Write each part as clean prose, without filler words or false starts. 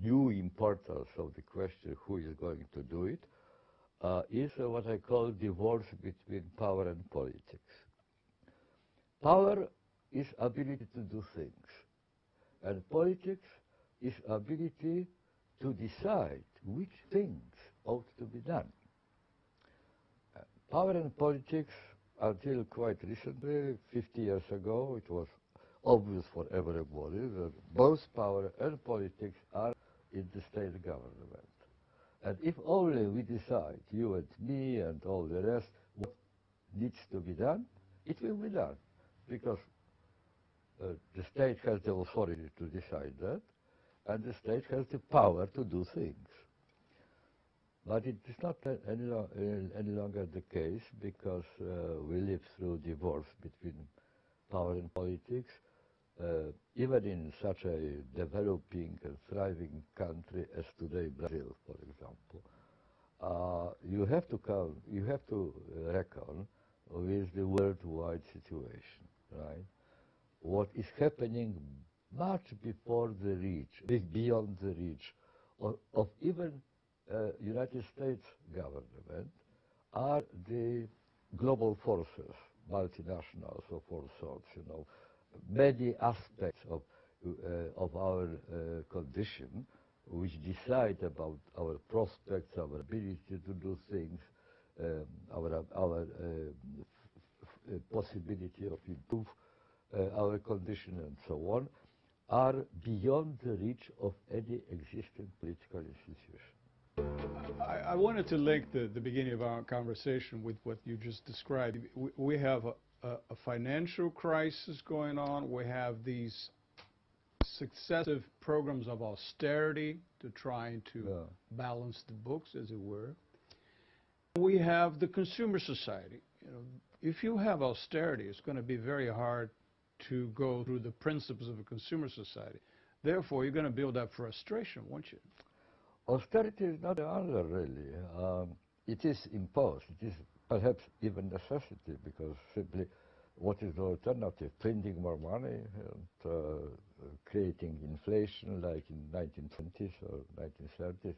new importance of the question who is going to do it, is what I call divorce between power and politics. Power is ability to do things, and politics is ability to decide which things ought to be done. Power and politics, until quite recently, 50 years ago, it was obvious for everybody that both power and politics are in the state government. And if only we decide, you and me and all the rest, what needs to be done, it will be done. Because the state has the authority to decide that, and the state has the power to do things. But it is not any longer the case, because we live through divorce between power and politics. Even in such a developing and thriving country as today, Brazil, for example, you have to reckon with the worldwide situation, right? What is happening much before the reach, beyond the reach of even United States government, are the global forces, multinationals of all sorts, you know. Many aspects of our condition which decide about our prospects, our ability to do things, our possibility of improve our condition and so on, are beyond the reach of any existing political institution. I wanted to link the beginning of our conversation with what you just described. We have a financial crisis going on. We have these successive programs of austerity to trying to balance the books, as it were. We have the consumer society. You know, if you have austerity, it's going to be very hard to go through the principles of a consumer society. Therefore, you're going to build up frustration, won't you? Austerity is not the answer, really. It is imposed. It is perhaps even necessity, because simply what is the alternative? Printing more money and creating inflation like in 1920s or 1930s.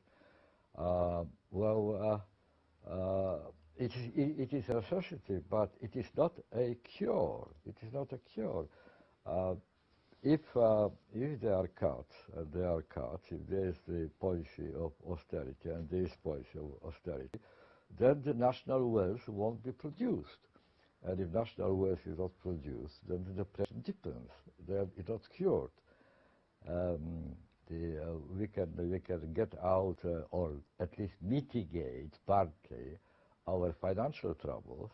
It is a necessity, but it is not a cure. It is not a cure. If there are cuts, and there are cuts, if there is the policy of austerity, and there is policy of austerity, then the national wealth won't be produced. And if national wealth is not produced, then the depression deepens. Then it's not cured. We can get out, or at least mitigate partly our financial troubles,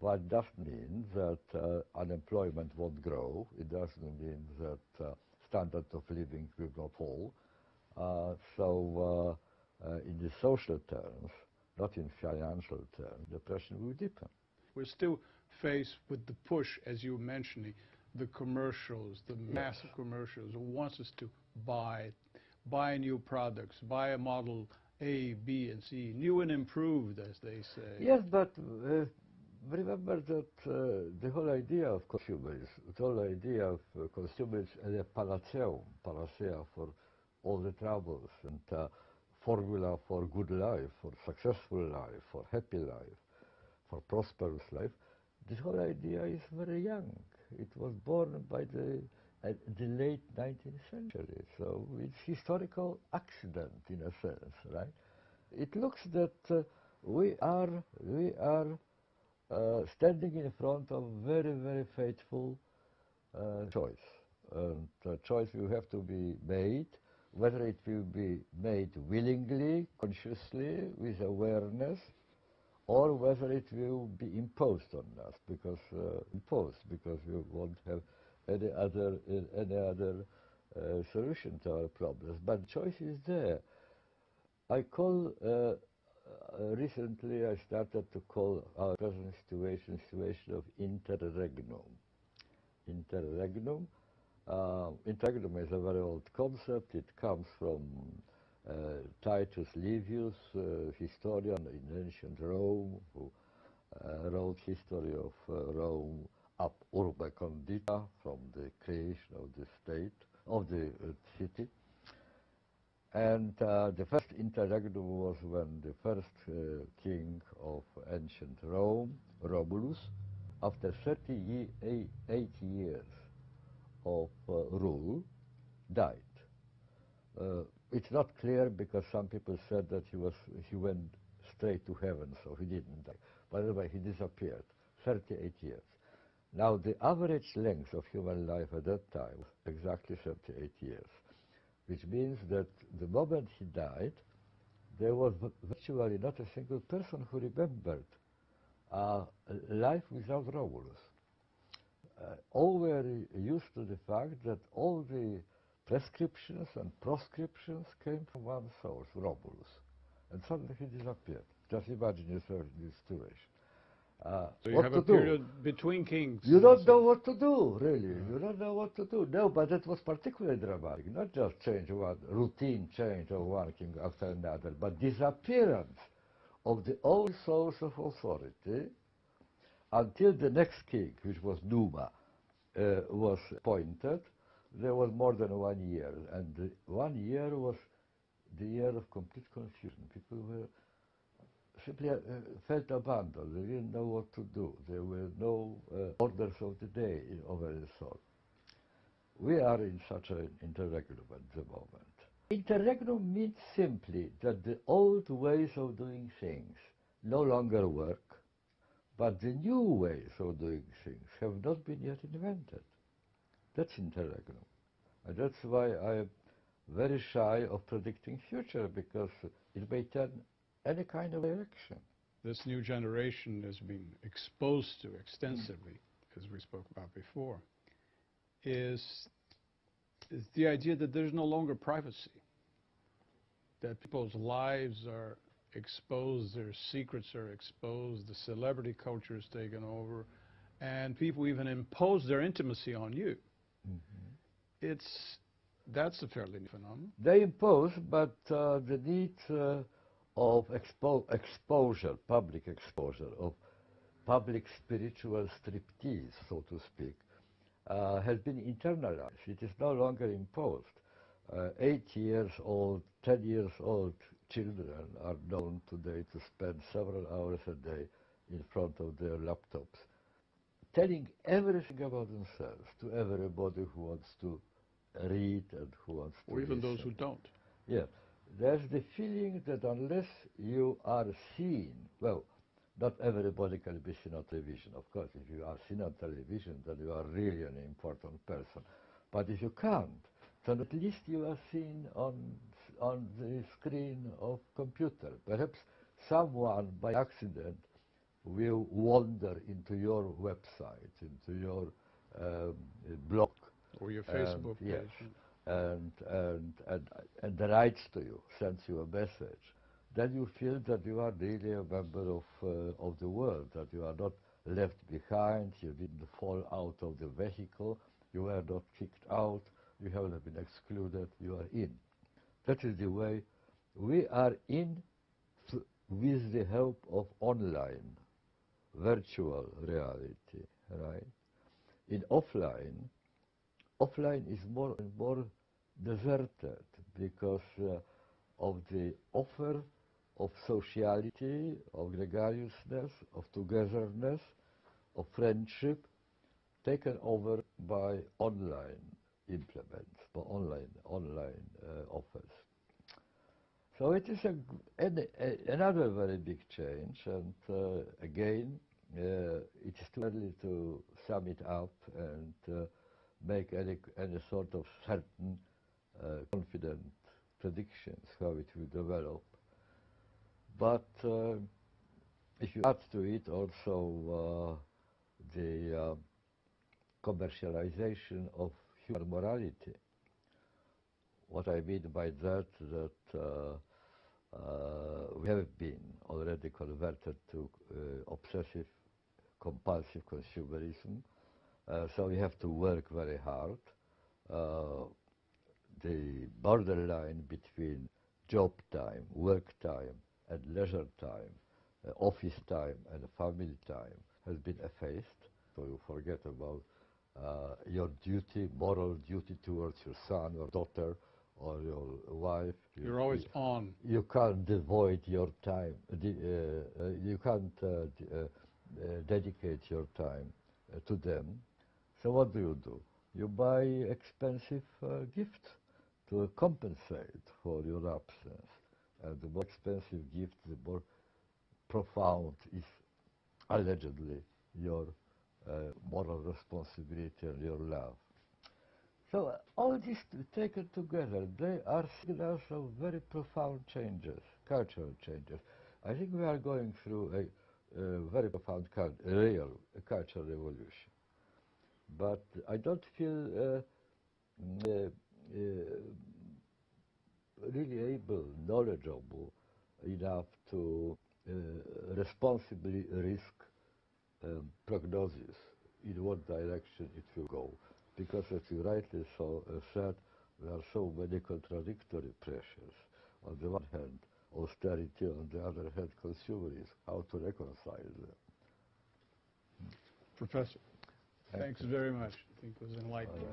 but it doesn't mean that unemployment won't grow. It doesn't mean that standard of living will not fall. In the social terms, not in financial terms, depression will deepen. We're still faced with the push, as you were mentioning, the commercials, the massive commercials who wants us to buy new products, buy a model A, B, and C, new and improved, as they say. Yes, but remember that the whole idea of consumers, the whole idea of consumers as a panacea for all the troubles, and formula for good life, for successful life, for happy life, for prosperous life. This whole idea is very young. It was born by the late 19th century, so it's historical accident in a sense, right? It looks that we are standing in front of very, very fateful choice. And the choice will have to be made, whether it will be made willingly, consciously, with awareness, or whether it will be imposed on us, because we won't have any other solution to our problems. But the choice is there. I call recently I started to call our present situation of interregnum. Interregnum is a very old concept. It comes from Titus Livius, historian in ancient Rome, who wrote history of Rome ab urbe condita, from the creation of the state of the city. And the first interregnum was when the first king of ancient Rome, Romulus, after 38 years of rule, died. It's not clear because some people said that he went straight to heaven, so he didn't die. By the way, he disappeared, 38 years. Now, the average length of human life at that time was exactly 38 years, which means that the moment he died, there was virtually not a single person who remembered life without Romulus. All were used to the fact that all the prescriptions and proscriptions came from one source, Romulus. And suddenly he disappeared. Just imagine yourself in this situation. So you have a period between kings. You don't know what to do, really. You don't know what to do. No, but it was particularly dramatic. Not just routine change of one king after another, but disappearance of the old source of authority until the next king, which was Numa, was appointed. There was more than 1 year, and the 1 year was the year of complete confusion. People were simply felt abandoned. They didn't know what to do. There were no orders of the day of any sort. We are in such an interregnum at the moment. Interregnum means simply that the old ways of doing things no longer work, but the new ways of doing things have not been yet invented. That's interregnum. And that's why I am very shy of predicting future, because it may turn any kind of direction. This new generation has been exposed to extensively, as we spoke about before, is the idea that there's no longer privacy, that people's lives are exposed, their secrets are exposed, the celebrity culture is taken over, and people even impose their intimacy on you. Mm-hmm. That's a fairly new phenomenon. They impose, but the need of exposure, public exposure, of public spiritual striptease, so to speak, has been internalized. It is no longer imposed. 8 years old, 10 years old children are known today to spend several hours a day in front of their laptops, telling everything about themselves to everybody who wants to read and who wants to or even listen. Those who don't. Yeah. There's the feeling that unless you are seen, well, not everybody can be seen on television. Of course, if you are seen on television, then you are really an important person. But if you can't, then at least you are seen on the screen of computer. Perhaps someone by accident will wander into your website, into your blog. Or your Facebook page. Yes, and writes to you, sends you a message. Then you feel that you are really a member of the world, that you are not left behind, you didn't fall out of the vehicle, you were not kicked out, you haven't been excluded, you are in. That is the way we are in with the help of online, virtual reality, right? In offline is more and more deserted because of the offer of sociality, of gregariousness, of togetherness, of friendship, taken over by online implements, by online offers. So it is another very big change, and again, it is too early to sum it up and make any sort of certain confident predictions how it will develop. But if you add to it also the commercialization of human morality, what I mean by that we have been already converted to obsessive compulsive consumerism, so we have to work very hard. The borderline between job time, work time, and leisure time, office time and family time has been effaced, so you forget about your duty, moral duty towards your son or daughter or your wife. You're always on. You can't devoid your time. You can't dedicate your time to them. So what do? You buy expensive gifts to compensate for your absence. And the more expensive gift, the more profound is allegedly your moral responsibility and your love. So all this taken together, they are signals of very profound changes, cultural changes. I think we are going through a very profound real cultural revolution. But I don't feel really able, knowledgeable enough to responsibly risk prognosis in what direction it will go. Because as you rightly said, there are so many contradictory pressures. On the one hand, austerity, on the other hand, consumerism. How to reconcile them? Professor, thanks very much. I think it was enlightening.